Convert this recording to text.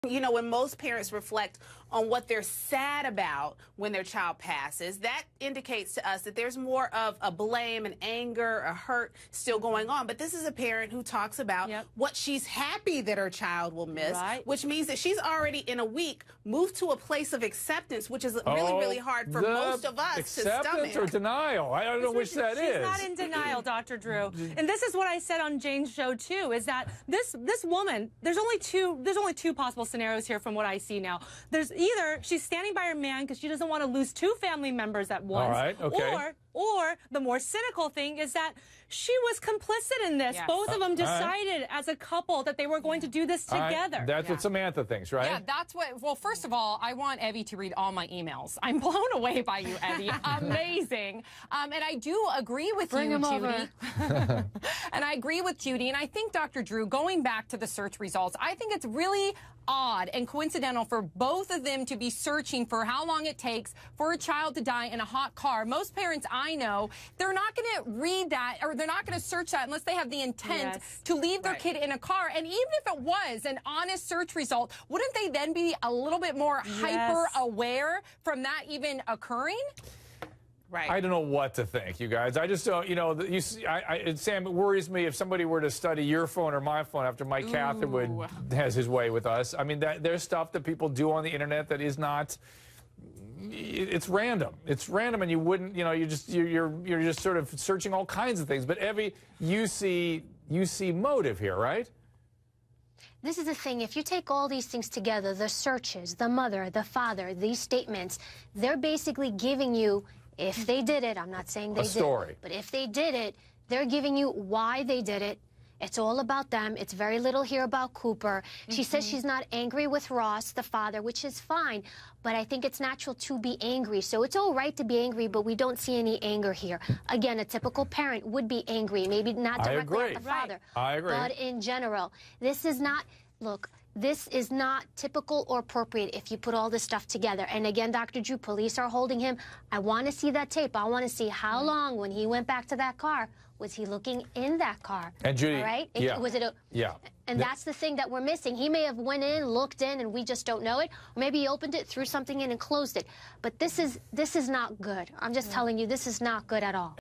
You know, when most parents reflect on what they're sad about when their child passes, that indicates to us that there's more of a blame and anger, a hurt still going on. But this is a parent who talks about what she's happy that her child will miss, which means that she's already in a week moved to a place of acceptance, which is really hard for most of us to stomach. Acceptance or denial? I don't know which that is. She's not in denial, Dr. Drew. And this is what I said on Jane's show too, is that this woman, there's only two possible scenarios here from what I see now. There's either she's standing by her man because she doesn't want to lose two family members at once. All right, okay. Or the more cynical thing is that she was complicit in this. Both of them decided as a couple that they were going to do this together. That's what Samantha thinks, right? Yeah, that's what, well, first of all, I want Evie to read all my emails. I'm blown away by you, Evie. Amazing. And I do agree with you, Judy. And I agree with Judy. And I think, Dr. Drew, going back to the search results, I think it's really odd and coincidental for both of them to be searching for how long it takes for a child to die in a hot car. Most parents I know, they're not going to read that, or they're not going to search that unless they have the intent to leave their kid in a car. And even if it was an honest search result, wouldn't they then be a little bit more hyper aware from that even occurring? Right. I don't know what to think, you guys. I just don't, you know, Sam, it worries me if somebody were to study your phone or my phone after Mike Catherwood has his way with us. I mean, there's stuff that people do on the internet that is not, it's random. It's random, and you wouldn't, you know, you're just sort of searching all kinds of things. But Evie, you see motive here, right? This is the thing. If you take all these things together, the searches, the mother, the father, these statements, they're basically giving you, if they did it, I'm not saying they did it, but if they did it, they're giving you why they did it. It's all about them. It's very little here about Cooper. She says she's not angry with Ross, the father, which is fine, but I think it's natural to be angry. So it's all right to be angry, but we don't see any anger here. Again, a typical parent would be angry, maybe not directly at the father. I agree. But in general, this is not, look, this is not typical or appropriate if you put all this stuff together. And again, Dr. Drew, police are holding him. I want to see that tape. I want to see how long, when he went back to that car, was he looking in that car? And Judy, all right? Was it a, and that's the thing that we're missing. He may have went in, looked in, and we just don't know it. Or maybe he opened it, threw something in, and closed it. But this is not good. I'm just telling you, this is not good at all.